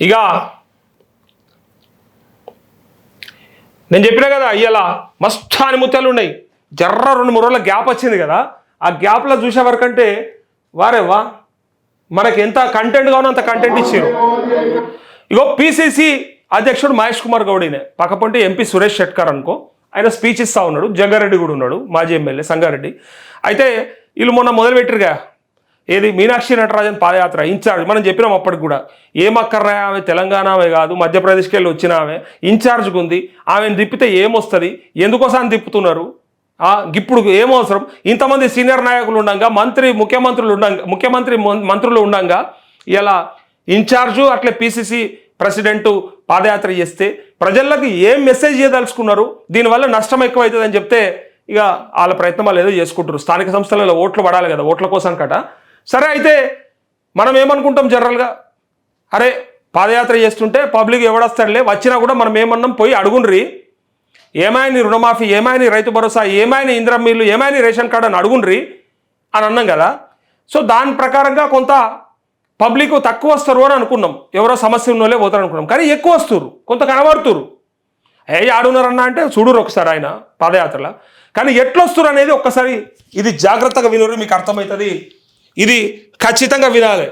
ఇక నేను చెప్పినా కదా ఇవాళ మస్తు అనుమతులు ఉన్నాయి. జర్ర 2-3 రోజుల గ్యాప్ వచ్చింది కదా, ఆ గ్యాప్లో చూసే వరకంటే వారేవా మనకి ఎంత కంటెంట్ కావాలో అంత కంటెంట్ ఇచ్చారు. ఇగో పిసిసి అధ్యక్షుడు మహేష్ కుమార్ గౌడీనే, పక్కపంటి ఎంపీ సురేష్ షెట్కర్ అనుకో, ఆయన స్పీచ్ ఇస్తూ ఉన్నాడు. జగ్గారెడ్డి కూడా ఉన్నాడు, మాజీ ఎమ్మెల్యే సంగారెడ్డి. అయితే వీళ్ళు మొన్న మొదలుపెట్టిరుగా ఏది మీనాక్షి నటరాజన్ పాదయాత్ర ఇన్ఛార్జ్. మనం చెప్పినాం అప్పటికి కూడా, ఏమక్కర్రా ఆమె తెలంగాణ ఆమె కాదు, మధ్యప్రదేశ్కి వెళ్ళి వచ్చిన ఆమె ఇన్ఛార్జ్గా ఉంది, ఆమెను తిప్పితే ఏమొస్తుంది, ఎందుకోసాన్ని తిప్పుతున్నారు, ఇప్పుడు ఏమవసరం, ఇంతమంది సీనియర్ నాయకులు ఉండంగా, మంత్రులు ఉండంగా ఇలా ఇన్ఛార్జు అట్లే పిసిసి ప్రెసిడెంట్ పాదయాత్ర చేస్తే ప్రజలకు ఏం మెసేజ్ చేయదలుచుకున్నారు, దీనివల్ల నష్టం ఎక్కువవుతుందని చెప్తే ఇక వాళ్ళ ప్రయత్నం వాళ్ళు ఏదో చేసుకుంటారు. స్థానిక సంస్థలలో ఓట్లు పడాలి కదా, ఓట్ల కోసం కట. సరే, అయితే మనం ఏమనుకుంటాం జనరల్గా, అరే పాదయాత్ర చేస్తుంటే పబ్లిక్ ఎవడొస్తాడులే, వచ్చినా కూడా మనం ఏమన్నాం, పోయి అడుగుండ్రి, ఏమైనా రుణమాఫీ, ఏమైనా రైతు భరోసా, ఏమైనా ఇందిరమ్మ ఇల్లు, ఏమైనా రేషన్ కార్డు అని అడుగుండ్రి అని అన్నాం కదా. సో దాని ప్రకారంగా కొంత పబ్లిక్ తక్కువ వస్తారు అని అనుకున్నాం, ఎవరో సమస్య ఉన్నోళ్ళే పోతారు అనుకున్నాం. కానీ ఎక్కువ వస్తున్నారు, కొంత కనబడుతురు. ఆడున్నారన్నా అంటే చూడురు ఒకసారి ఆయన పాదయాత్రలో. కానీ ఎట్లా వస్తున్నారు అనేది ఒక్కసారి ఇది జాగ్రత్తగా వినురు, మీకు అర్థమవుతుంది. ఇది ఖచ్చితంగా వినాలి.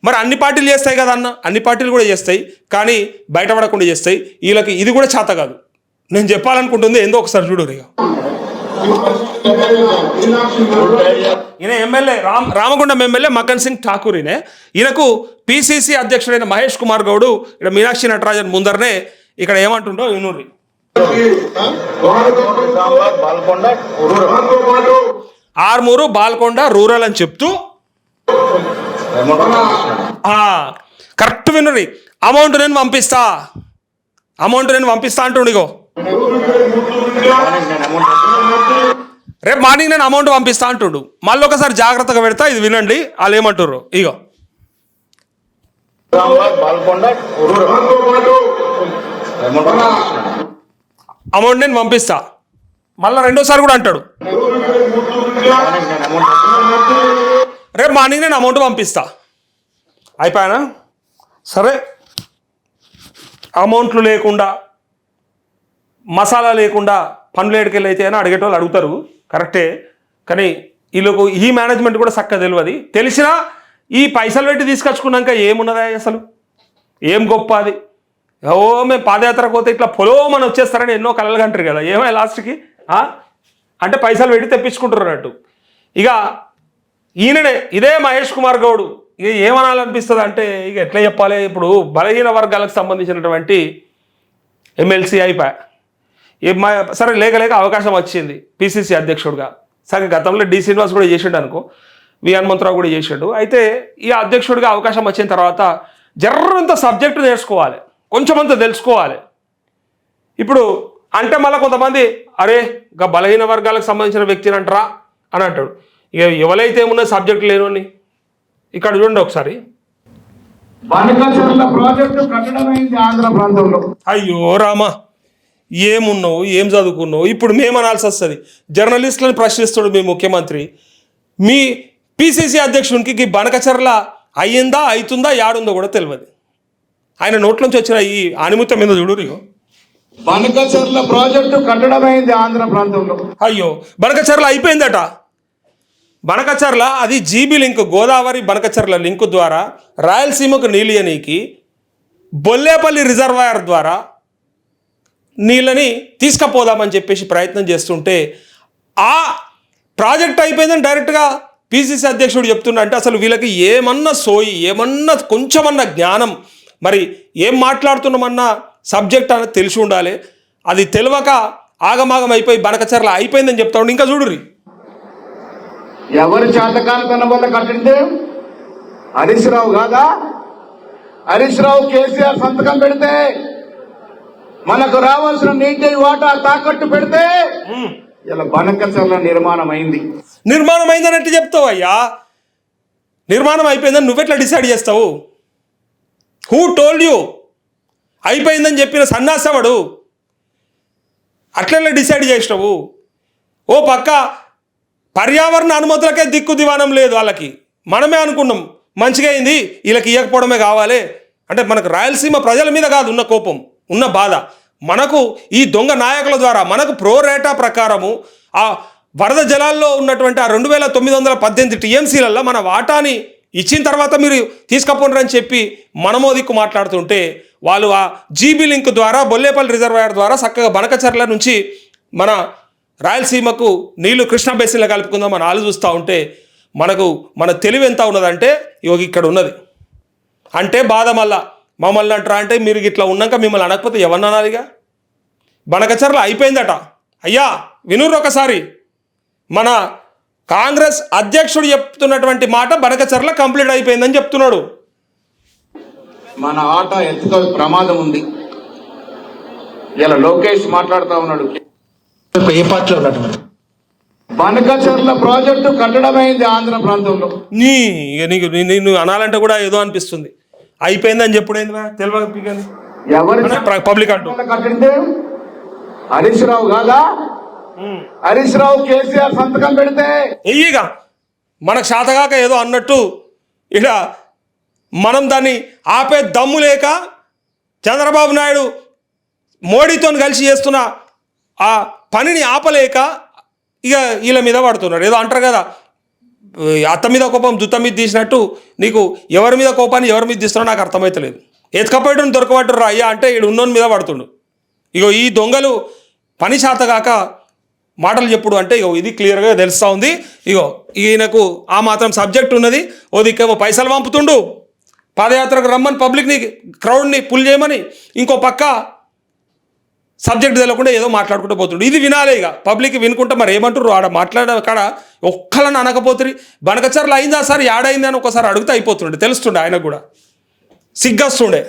మరి అన్ని పార్టీలు చేస్తాయి కదా అన్న, అన్ని పార్టీలు కూడా చేస్తాయి, కానీ బయటపడకుండా చేస్తాయి. వీళ్ళకి ఇది కూడా చేత కాదు. నేను చెప్పాలనుకుంటుంది ఏందో ఒకసారి చూడు. ఈయన ఎమ్మెల్యే రామగుండం ఎమ్మెల్యే మకన్ సింగ్ ఠాకూర్. ఈయనకు పిసిసి అధ్యక్షుడైన మహేష్ కుమార్ గౌడ్ ఇక్కడ మీనాక్షి నటరాజన్ ముందరనే ఇక్కడ ఏమంటుండో వినూరి. ఆర్మూరు బాల్కొండ రూరల్ అని చెప్తూ కరెక్ట్ వినురి. అమౌంట్ నేను పంపిస్తా అంటుండు. ఇగో రేపు మార్నింగ్ నేను అమౌంట్ పంపిస్తా అంటుండు. మళ్ళీ ఒకసారి జాగ్రత్తగా పెడతా, ఇది వినండి వాళ్ళు ఏమంటారు. ఇగో అమౌంట్ నేను పంపిస్తా, మళ్ళీ రెండోసారి కూడా అంటాడు, రేపు మార్నింగ్ నేను అమౌంట్ పంపిస్తా. అయిపోయానా? సరే, అమౌంట్లు లేకుండా మసాలా లేకుండా పనులు ఏడుకెళ్ళి అయితే అని అడిగేటోళ్ళు అడుగుతారు, కరెక్టే. కానీ వీళ్ళకు ఈ మేనేజ్మెంట్ కూడా చక్కగా తెలియదు. తెలిసినా ఈ పైసలు పెట్టి తీసుకొచ్చుకున్నాక ఏమున్నదా అసలు, ఏం గొప్ప అది. మేము పాదయాత్రకు పోతే ఇట్లా పొలోమని వచ్చేస్తారని ఎన్నో కలలు కంటారు కదా, ఏమై లాస్ట్కి అంటే పైసలు పెట్టి తెప్పించుకుంటారు అన్నట్టు. ఇక ఈయననే ఇదే మహేష్ కుమార్ గౌడ్ ఇక ఏమనాలనిపిస్తుంది అంటే, ఇక ఎట్లా చెప్పాలి, ఇప్పుడు బలహీన వర్గాలకు సంబంధించినటువంటి ఎమ్మెల్సీ అయిపోయా. సరే లేక అవకాశం వచ్చింది పిసిసి అధ్యక్షుడిగా. సరే గతంలో డి శ్రీనివాస్ కూడా చేసాడు అనుకో, వి హనుమంతరావు కూడా చేసాడు. అయితే ఈ అధ్యక్షుడిగా అవకాశం వచ్చిన తర్వాత జర్రంత సబ్జెక్టు నేర్చుకోవాలి, కొంచెమంత తెలుసుకోవాలి. ఇప్పుడు అంటే మళ్ళీ కొంతమంది అరే ఇంకా బలహీన వర్గాలకు సంబంధించిన వ్యక్తిని అంటారా అని అంటాడు. ఇక ఎవరైతే ఏమున్నా సబ్జెక్టు లేని ఇక్కడ చూడండి ఒకసారి. అయ్యో రామా, ఏమున్నావు, ఏం చదువుకున్నావు, ఇప్పుడు మేము అనాల్సి వస్తుంది. జర్నలిస్టులను ప్రశ్నిస్తాడు మీ ముఖ్యమంత్రి. మీ పిసిసి అధ్యక్షునికి బనకచర్ల అయ్యిందా, అవుతుందా, యాడుందో కూడా తెలియదు. ఆయన నోట్లోంచి వచ్చిన ఈ ఆనిముత్యం మీద చూడు. బనకచర్ల ప్రాజెక్టు కట్టడమైంది ఆంధ్ర ప్రాంతంలో. అయ్యో, బనకచర్ల అయిపోయిందట. బనకచర్ల అది GB link, Godavari Banakacherla link ద్వారా రాయలసీమకు నీళ్ళనికి బొల్లేపల్లి రిజర్వాయర్ ద్వారా నీళ్ళని తీసుకుపోదామని చెప్పేసి ప్రయత్నం చేస్తుంటే ఆ ప్రాజెక్ట్ అయిపోయిందని డైరెక్ట్గా పిసిసి అధ్యక్షుడు చెప్తున్నా. అంటే అసలు వీళ్ళకి ఏమన్నా సోయి, ఏమన్నా కొంచెమన్నా జ్ఞానం, మరి ఏం మాట్లాడుతున్నామన్నా సబ్జెక్ట్ అనేది తెలిసి ఉండాలి. అది తెలియక ఆగమాగం అయిపోయి బనకచర్ల అయిపోయిందని చెప్తా ఉండి. ఇంకా చూడుర్రి, ఎవరి చేతకానితనం వల్ల కట్టింటే హరీష్ రావు కాదా? హరీష్ రావు కేసీఆర్ సంతకం పెడితే మనకు రావాల్సిన నీటి వాటా తాకట్టు పెడితే ఇలా బనకచర్ల నిర్మాణం అయిందనంటే చెప్తావు. అయ్యా నిర్మాణం అయిపోయిందని నువ్వెట్లా డిసైడ్ చేస్తావు? Who told you? అయిపోయిందని చెప్పిన సన్నాసవాడు అట్లా డిసైడ్ చేసినావు. ఓ పక్క పర్యావరణ అనుమతులకే దిక్కు దివానం లేదు వాళ్ళకి. మనమే అనుకున్నాం మంచిగా అయింది, వీళ్ళకి ఇవ్వకపోవడమే కావాలి, అంటే మనకు రాయలసీమ ప్రజల మీద కాదు ఉన్న కోపం, ఉన్న బాధ. మనకు ఈ దొంగ నాయకుల ద్వారా మనకు ప్రోరేటా ప్రకారము ఆ వరద జలాల్లో ఉన్నటువంటి ఆ 2918 టీఎంసీలలో మన వాటాని ఇచ్చిన తర్వాత మీరు తీసుకపోండి చెప్పి మనమోదిక్కు మాట్లాడుతుంటే వాళ్ళు ఆ జీబీ లింక్ ద్వారా బొల్లేపల్లి రిజర్వాయర్ ద్వారా చక్కగా బనకచర్ల నుంచి మన రాయలసీమకు నీళ్లు కృష్ణా బేసిన్లో కలుపుకుందాం మన ఆలు చూస్తూ ఉంటే మనకు మన తెలివి ఎంత ఉన్నదంటే ఇక్కడ ఉన్నది. అంటే బాధ మమ్మల్ని అంటారా అంటే మీరు ఇట్లా ఉన్నాక మిమ్మల్ని అనకపోతే ఎవరిని అనాలిగా? బనకచర్ల అయిపోయిందట. అయ్యా వినూరు ఒకసారి, మన కాంగ్రెస్ అధ్యక్షుడు చెప్తున్నటువంటి మాట బనకచర్ల కంప్లీట్ అయిపోయిందని చెప్తున్నాడు. మన ఆట ఎత్తుక ప్రమాదం ఉంది. ఇలా లోకేష్ మాట్లాడుతూ ఉన్నాడు. ఏ పార్టీలో ఉన్నట్టు బనకచర్ల ప్రాజెక్టు కట్టడమైంది ఆంధ్ర ప్రాంతంలో. నీకు అనాలంటే కూడా ఏదో అనిపిస్తుంది. అయిపోయిందని చెప్పుడైంది తెలియదు ఎవరి పబ్లిక్ అంటూ కట్టింది హరీష్ రావు కాదా? హరీష్ రావు కేసీఆర్ సంతకం పెడితే ఇక మనకు శాతగాక ఏదో అన్నట్టు ఇక మనం దాన్ని ఆపే దమ్ము లేక చంద్రబాబు నాయుడు మోడీతో కలిసి చేస్తున్న ఆ పనిని ఆపలేక ఇక వీళ్ళ మీద పడుతున్నారు. ఏదో అంటారు కదా, అత్త మీద కోపం జుత్త మీద తీసినట్టు నీకు ఎవరి మీద కోపాన్ని ఎవరి మీద తీస్తున్నా నాకు అర్థమవుతలేదు. ఎత్తుకపోయడం దొరకబట్టు రా అయ్యా అంటే ఈడు ఉన్నోని మీద పడుతుండు. ఈ దొంగలు పని శాతగాక మాటలు చెప్పుడు అంటే ఇది క్లియర్గా తెలుస్తూ ఉంది. ఈయనకు ఆ మాత్రం సబ్జెక్ట్ ఉన్నది. ఓ దిక్కేమో పైసలు పంపుతుండు, పాదయాత్రకు రమ్మని పబ్లిక్ని క్రౌడ్ని పుల్ చేయమని, ఇంకో పక్క సబ్జెక్ట్ తెలియకుండా ఏదో మాట్లాడుకుంటూ పోతుండు. ఇది వినాలి ఇక పబ్లిక్ వినుకుంటే మరి ఏమంటారు ఆడ మాట్లాడే కాడ ఒక్కళ్ళని అనకపోతుంది. బనకచర్ల అయిందా సార్, యాడైంది అని ఒకసారి అడిగితే అయిపోతుండే, తెలుస్తుండే, ఆయనకు కూడా సిగ్గొస్తుండే.